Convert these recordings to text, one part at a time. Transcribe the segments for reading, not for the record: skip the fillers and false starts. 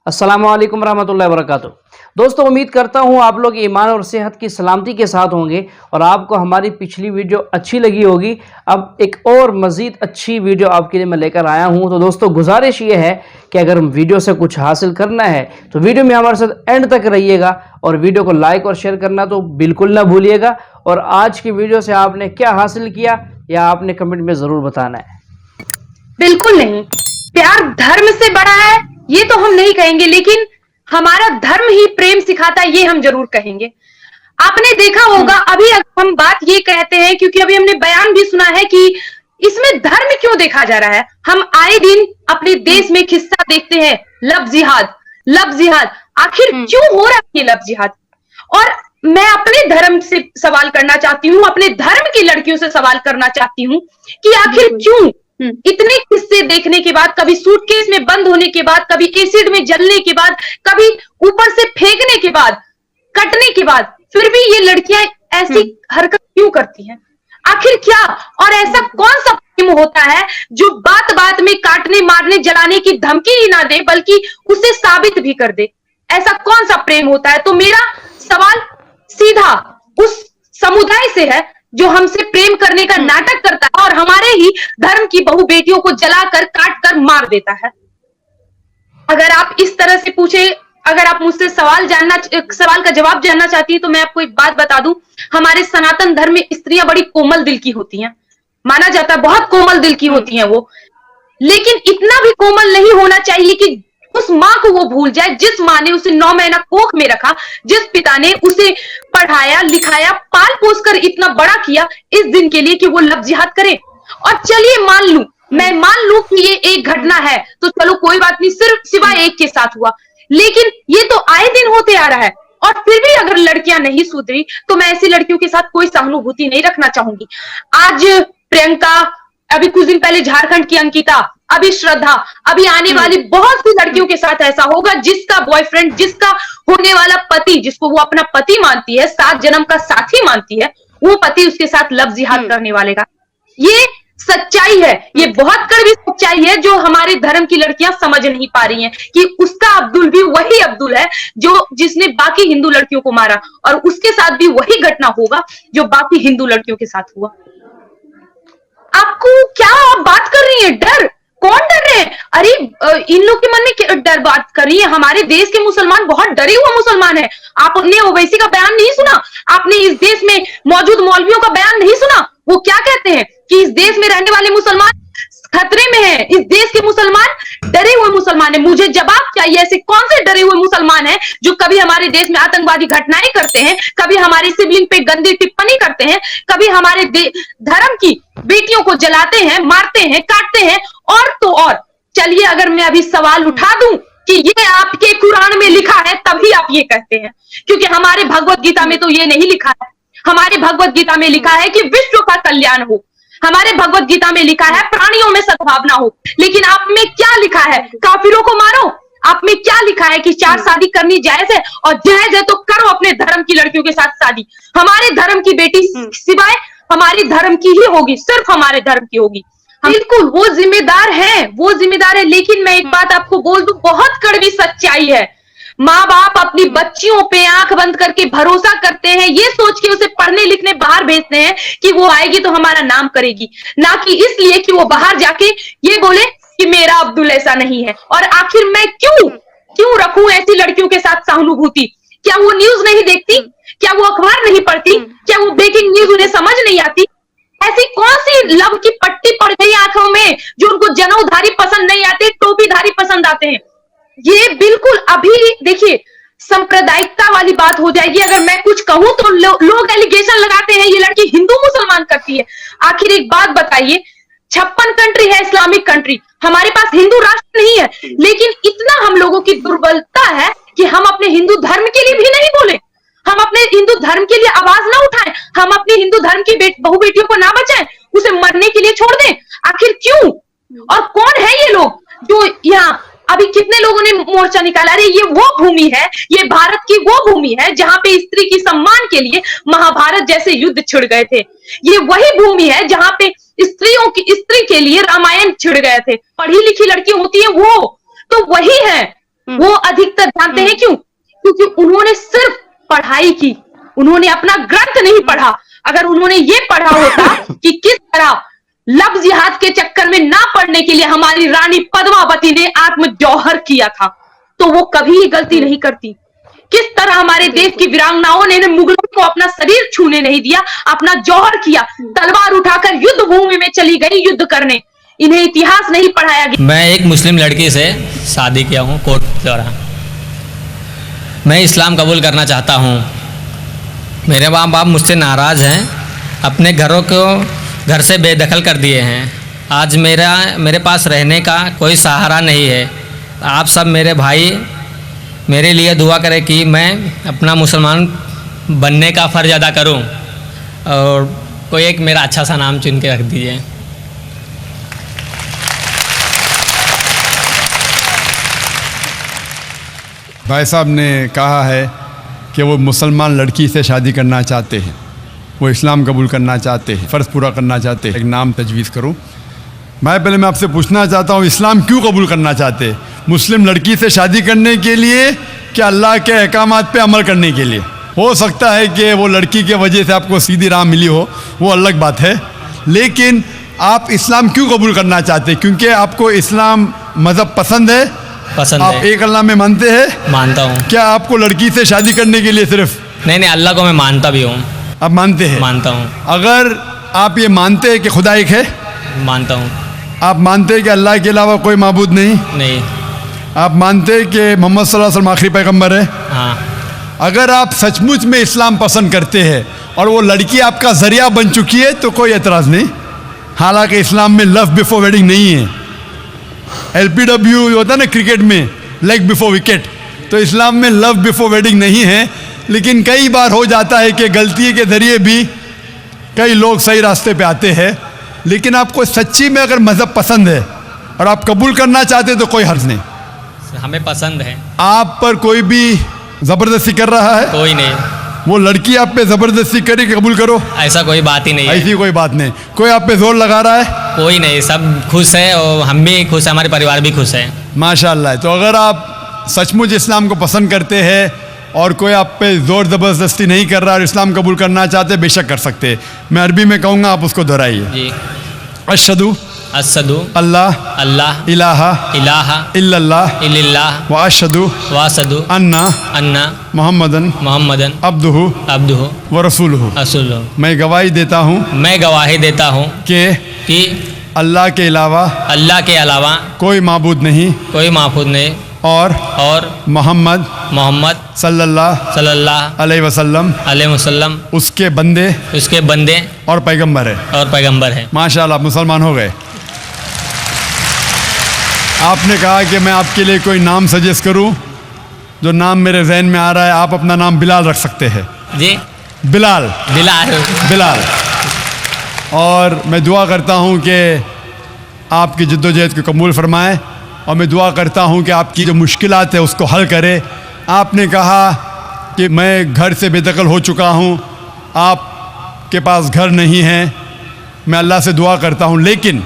अस्सलामु अलैकुम रहमतुल्लाहि व बरकातुहू। दोस्तों, उम्मीद करता हूँ आप लोग ईमान और सेहत की सलामती के साथ होंगे और आपको हमारी पिछली वीडियो अच्छी लगी होगी। अब एक और मज़ीद अच्छी वीडियो आपके लिए मैं लेकर आया हूँ। तो दोस्तों, गुजारिश ये है कि अगर वीडियो से कुछ हासिल करना है तो वीडियो में हमारे साथ एंड तक रहिएगा और वीडियो को लाइक और शेयर करना तो बिल्कुल ना भूलिएगा। और आज की वीडियो से आपने क्या हासिल किया या आपने कमेंट में ज़रूर बताना है। बिल्कुल नहीं, प्यार धर्म से बड़ा है ये तो हम नहीं कहेंगे, लेकिन हमारा धर्म ही प्रेम सिखाता है ये हम जरूर कहेंगे। आपने देखा होगा, अभी हम बात ये कहते हैं क्योंकि अभी हमने बयान भी सुना है कि इसमें धर्म क्यों देखा जा रहा है। हम आए दिन अपने देश में किस्सा देखते हैं, लव जिहाद, लव जिहाद। आखिर क्यों हो रहा है ये लव जिहाद? और मैं अपने धर्म से सवाल करना चाहती हूँ, अपने धर्म की लड़कियों से सवाल करना चाहती हूँ कि आखिर क्यों इतने किस्से देखने के बाद, कभी सूटकेस में बंद होने के बाद, कभी एसिड में जलने के बाद, कभी ऊपर से फेंकने के बाद, कटने के बाद, फिर भी ये लड़कियां ऐसी हरकत क्यों करती हैं? आखिर क्या? और ऐसा कौन सा प्रेम होता है जो बात बात में काटने, मारने, जलाने की धमकी ही ना दे बल्कि उसे साबित भी कर दे? ऐसा कौन सा प्रेम होता है? तो मेरा सवाल सीधा उस समुदाय से है जो हमसे प्रेम करने का नाटक करता है और हमारे ही धर्म की बहु बेटियों को जलाकर, काट कर मार देता है। अगर आप इस तरह से पूछे, अगर आप मुझसे सवाल का जवाब जानना चाहती है तो मैं आपको एक बात बता दूं, हमारे सनातन धर्म में स्त्रियां बड़ी कोमल दिल की होती हैं, माना जाता है बहुत कोमल दिल की होती हैं वो, लेकिन इतना भी कोमल नहीं होना चाहिए कि उस माँ को वो भूल जाए जिस माँ ने उसे 9 महीना कोख में रखा, जिस पिता ने उसे पढ़ाया, लिखाया, पाल पोस कर इतना बड़ा किया इस दिन के लिए कि वो लव जिहाद करे। और चलिए मैं मान लूं कि ये एक घटना है तो चलो कोई बात नहीं, सिर्फ सिवाय एक के साथ हुआ, लेकिन ये तो आए दिन होते आ रहा है। और फिर भी अगर लड़कियां नहीं सुधरी तो मैं ऐसी लड़कियों के साथ कोई सहानुभूति नहीं रखना चाहूंगी। आज प्रियंका, अभी कुछ दिन पहले झारखंड की अंकिता, अभी श्रद्धा, अभी आने वाली बहुत सी लड़कियों के साथ ऐसा होगा जिसका बॉयफ्रेंड, जिसका होने वाला पति, जिसको वो अपना पति मानती है, 7 जन्म का साथी मानती है, वो पति उसके साथ लव जिहाद करने वाले का। ये सच्चाई है, ये बहुत कड़वी सच्चाई है जो हमारे धर्म की लड़कियां समझ नहीं पा रही हैं कि उसका अब्दुल भी वही अब्दुल है जो जिसने बाकी हिंदू लड़कियों को मारा, और उसके साथ भी वही घटना होगा जो बाकी हिंदू लड़कियों के साथ हुआ। आपको क्या आप बात कर रही है? डर? कौन डर रहे हैं? अरे इन लोग के मन में डर बात कर रही है? हमारे देश के मुसलमान बहुत डरे हुए मुसलमान है। आपने ओवैसी का बयान नहीं सुना? आपने इस देश में मौजूद मौलवियों का बयान नहीं सुना? वो क्या कहते हैं कि इस देश में रहने वाले मुसलमान खतरे में है, इस देश के मुसलमान डरे हुए मुसलमान है। मुझे जवाब चाहिए, ऐसे कौन से डरे हुए मुसलमान हैं जो कभी हमारे देश में आतंकवादी घटनाएं करते हैं, कभी हमारी सिबलिंग पे गंदी टिप्पणी करते हैं, कभी हमारे धर्म की बेटियों को जलाते हैं, मारते हैं, काटते हैं। और तो और चलिए, अगर मैं अभी सवाल उठा दूं कि ये आपके कुरान में लिखा है तभी आप ये कहते हैं, क्योंकि हमारे भगवत गीता में तो ये नहीं लिखा है। हमारे भगवत गीता में लिखा है कि विश्व का कल्याण हो, हमारे भगवत गीता में लिखा है प्राणियों में सद्भावना हो, लेकिन आप में क्या लिखा है? काफिरों को मारो। आप में क्या लिखा है कि 4 शादी करनी जायज है, और जायज है तो करो अपने धर्म की लड़कियों के साथ शादी। हमारे धर्म की बेटी सिवाय हमारे धर्म की ही होगी, सिर्फ हमारे धर्म की होगी। बिल्कुल वो जिम्मेदार है, वो जिम्मेदार है, लेकिन मैं एक बात आपको बोल दूं, बहुत कड़वी सच्चाई है। माँ बाप अपनी बच्चियों पे आंख बंद करके भरोसा करते हैं, ये सोच के उसे पढ़ने लिखने बाहर भेजते हैं कि वो आएगी तो हमारा नाम करेगी, ना कि इसलिए कि वो बाहर जाके ये बोले कि मेरा अब्दुल ऐसा नहीं है। और आखिर मैं क्यों रखूं ऐसी लड़कियों के साथ सहानुभूति? क्या वो न्यूज नहीं देखती? क्या वो अखबार नहीं पढ़ती? क्या वो ब्रेकिंग न्यूज उन्हें समझ नहीं आती? ऐसी कौन सी लव की पट्टी पड़ गई आंखों में जो उनको जनेऊधारी पसंद नहीं आते, टोपीधारी पसंद आते हैं? ये बिल्कुल अभी देखिए सांप्रदायिकता वाली बात हो जाएगी। अगर मैं कुछ कहूं तो लोग एलिगेशन लगाते हैं ये लड़की हिंदू मुसलमान करती है। आखिर एक बात बताइए, 56 कंट्री है इस्लामिक कंट्री, हमारे पास हिंदू राष्ट्र नहीं है, लेकिन इतना हम लोगों की दुर्बलता है कि हम अपने हिंदू धर्म के लिए भी नहीं बोले, हम अपने हिंदू धर्म के लिए आवाज ना उठाएं, हम अपने हिंदू धर्म की बहु बेटियों को ना बचाएं, उसे मरने के लिए छोड़ दें। आखिर क्यों? और कौन है ये लोग जो यहाँ अभी कितने लोगों ने मोर्चा निकाला? अरे ये वो भूमि है, ये भारत की वो भूमि है जहां पे स्त्री की सम्मान के लिए महाभारत जैसे युद्ध छिड़ गए थे। ये वही भूमि है जहां पे स्त्री के लिए रामायण छिड़ गए थे। पढ़ी लिखी लड़की होती है वो तो वही है वो अधिकतर जानते हैं क्यों? क्योंकि उन्होंने सिर्फ पढ़ाई की, उन्होंने अपना ग्रंथ नहीं पढ़ा। अगर उन्होंने ये पढ़ा होता कि किस तरह लफ्ज जिहाद के चक्कर में ना पढ़ने के लिए हमारी रानी पद्मावती ने आत्म जौहर किया था, तो वो कभी ही गलती नहीं करती। किस तरह हमारे देश की वीरांगनाओं ने मुगलों को अपना शरीर छूने नहीं दिया, अपना जौहर किया, तलवार उठाकर युद्ध भूमि में चली गई युद्ध करने। इन्हें इतिहास नहीं पढ़ाया गया। मैं एक मुस्लिम लड़की से शादी किया हूँ कोर्ट द्वारा। मैं इस्लाम कबूल करना चाहता हूँ। मेरे माँ बाप मुझसे नाराज़ हैं, अपने घरों को घर से बेदखल कर दिए हैं। आज मेरे पास रहने का कोई सहारा नहीं है। आप सब मेरे भाई मेरे लिए दुआ करें कि मैं अपना मुसलमान बनने का फ़र्ज़ अदा करूं, और कोई एक मेरा अच्छा सा नाम चुन के रख दीजिए। भाई साहब ने कहा है कि वो मुसलमान लड़की से शादी करना चाहते हैं, वो इस्लाम कबूल करना चाहते हैं, फ़र्ज़ पूरा करना चाहते हैं। एक नाम तजवीज़ करूं। भाई पहले मैं आपसे पूछना चाहता हूँ, इस्लाम क्यों कबूल करना चाहते हैं? मुस्लिम लड़की से शादी करने के लिए क्या अल्लाह के अहकामात पे अमल करने के लिए? हो सकता है कि वो लड़की के वजह से आपको सीधी राह मिली हो, वो अलग बात है, लेकिन आप इस्लाम क्यों कबूल करना चाहते हैं? क्योंकि आपको इस्लाम मज़हब पसंद है? पसंद आप है। एक अल्लाह में मानते हैं? मानता हूँ। क्या आपको लड़की से शादी करने के लिए सिर्फ? नहीं, अल्लाह को मैं मानता भी हूँ। आप मानते हैं? मानता हूँ। अगर आप ये मानते हैं कि खुदा एक है? मानता हूँ। आप मानते हैं कि अल्लाह के अलावा कोई माबूद नहीं? नहीं। आप मानते हैं कि मोहम्मद सल्लल्लाहु अलैहि वसल्लम आखिरी पैगंबर है? हाँ। अगर आप सचमुच में इस्लाम पसंद करते हैं और वो लड़की आपका जरिया बन चुकी है तो कोई एतराज़ नहीं। हालांकि इस्लाम में लव बिफोर वेडिंग नहीं है। LPW होता है ना क्रिकेट में, लेग बिफोर विकेट, तो इस्लाम में लव बिफोर वेडिंग नहीं है। लेकिन कई बार हो जाता है कि गलती के ज़रिए भी कई लोग सही रास्ते पे आते हैं। लेकिन आपको सच्ची में अगर मज़हब पसंद है और आप कबूल करना चाहते हैं तो कोई हर्ज नहीं। हमें पसंद है। आप पर कोई भी ज़बरदस्ती कर रहा है? कोई नहीं। वो लड़की आप पे ज़बरदस्ती करे कि कबूल करो? ऐसा कोई बात ही नहीं है। ऐसी कोई बात नहीं। कोई आप पे जोर लगा रहा है? कोई नहीं, सब खुश है और हम भी खुश हैं, हमारे परिवार भी खुश है। माशाअल्लाह। तो अगर आप सचमुच इस्लाम को पसंद करते हैं और कोई आप पे ज़ोर ज़बरदस्ती नहीं कर रहा और इस्लाम कबूल करना चाहते, बेशक कर सकते हैं। मैं अरबी में कहूँगा, आप उसको दोहराइए। जी। अशहदु अस्सदु अल्लाह अल्लाह इलाहा इलाहा इल्लल्लाह इल्लल्लाह व अशहदु वासदु अन्ना अन्ना मोहम्मदन मोहम्मदन अब्दुहु अब्दुहु व रसूलुहु। रसूलुहु। मैं गवाही देता हूँ मैं गवाही देता हूँ कि कि अल्लाह के अलावा अल्लाह के अलावा कोई माबूद नहीं कोई माबूद नहीं और मोहम्मद सल्लल्लाहु अलैहि वसल्लम उसके बंदे और पैगंबर है। माशाअल्लाह, आप मुसलमान हो गए। आपने कहा कि मैं आपके लिए कोई नाम सजेस्ट करूं। जो नाम मेरे जहन में आ रहा है, आप अपना नाम बिलाल रख सकते हैं। जी। बिलाल। बिलाल। और मैं दुआ करता हूं कि आपकी जद्दोजहद को कबूल फरमाए, और मैं दुआ करता हूं कि आपकी जो मुश्किलात है उसको हल करे। आपने कहा कि मैं घर से बेदखल हो चुका हूं, आपके पास घर नहीं है। मैं अल्लाह से दुआ करता हूं, लेकिन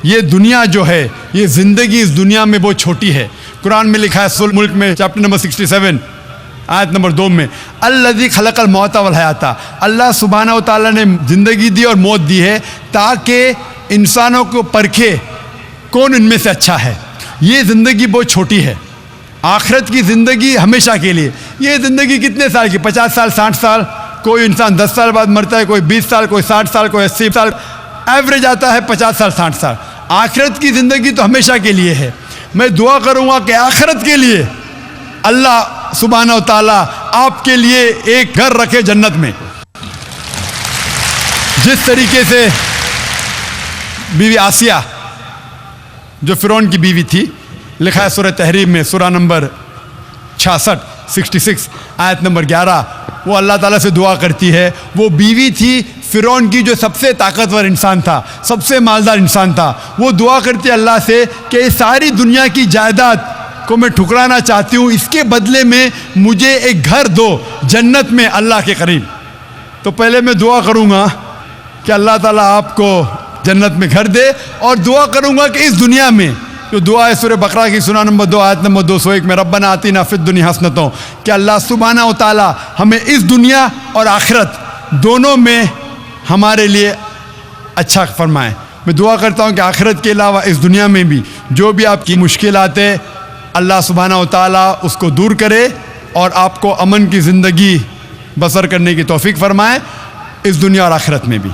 ये दुनिया जो है, ये ज़िंदगी इस दुनिया में बहुत छोटी है। कुरान में लिखा है सूरह मुल्क में चैप्टर नंबर 67 आयत नंबर 2 में, अल्लज़ी खलक़ल मौत वल हयाता, अल्लाह सुब्हानहू व तआला ने ज़िंदगी दी और मौत दी है ताकि इंसानों को परखे कौन इनमें से अच्छा है। ये ज़िंदगी बहुत छोटी है। आखिरत की ज़िंदगी हमेशा के लिए। ये ज़िंदगी कितने साल की? 50 साल, 60 साल। कोई इंसान 10 साल बाद मरता है, कोई 20 साल, कोई 60 साल, कोई 80 साल। एवरेज आता है 50 साल, 60 साल। आखिरत की ज़िंदगी तो हमेशा के लिए है। मैं दुआ करूँगा कि आखिरत के लिए अल्लाह सुब्हानहू व तआला आपके लिए एक घर रखे जन्नत में। जिस तरीके से बीवी आसिया जो फिरौन की बीवी थी, लिखा है सूरह तहरीम में सूरह नंबर 66 आयत नंबर 11, वो अल्लाह ताला से दुआ करती है। वो बीवी थी फिरौन की जो सबसे ताकतवर इंसान था, सबसे मालदार इंसान था। वो दुआ करती है अल्लाह से कि इस सारी दुनिया की जायदाद को मैं ठुकराना चाहती हूँ, इसके बदले में मुझे एक घर दो जन्नत में अल्लाह के करीब। तो पहले मैं दुआ करूँगा कि अल्लाह ताला आपको जन्नत में घर दे, और दुआ करूँगा कि इस दुनिया में जो दुआ है सूरह बकरा की सुना नंबर 2 आयत नंबर 201 में, रब्बना आतिना फिद दुनिया हसनतों, कि अल्लाह सुब्हानहू व तआला हमें इस दुनिया और आखिरत दोनों में हमारे लिए अच्छा फरमाए। मैं दुआ करता हूँ कि आखिरत के अलावा इस दुनिया में भी जो भी आपकी मुश्किलात है अल्लाह सुब्हानहू व तआला उसको दूर करे और आपको अमन की ज़िंदगी बसर करने की तौफीक फरमाए इस दुनिया और आखिरत में भी।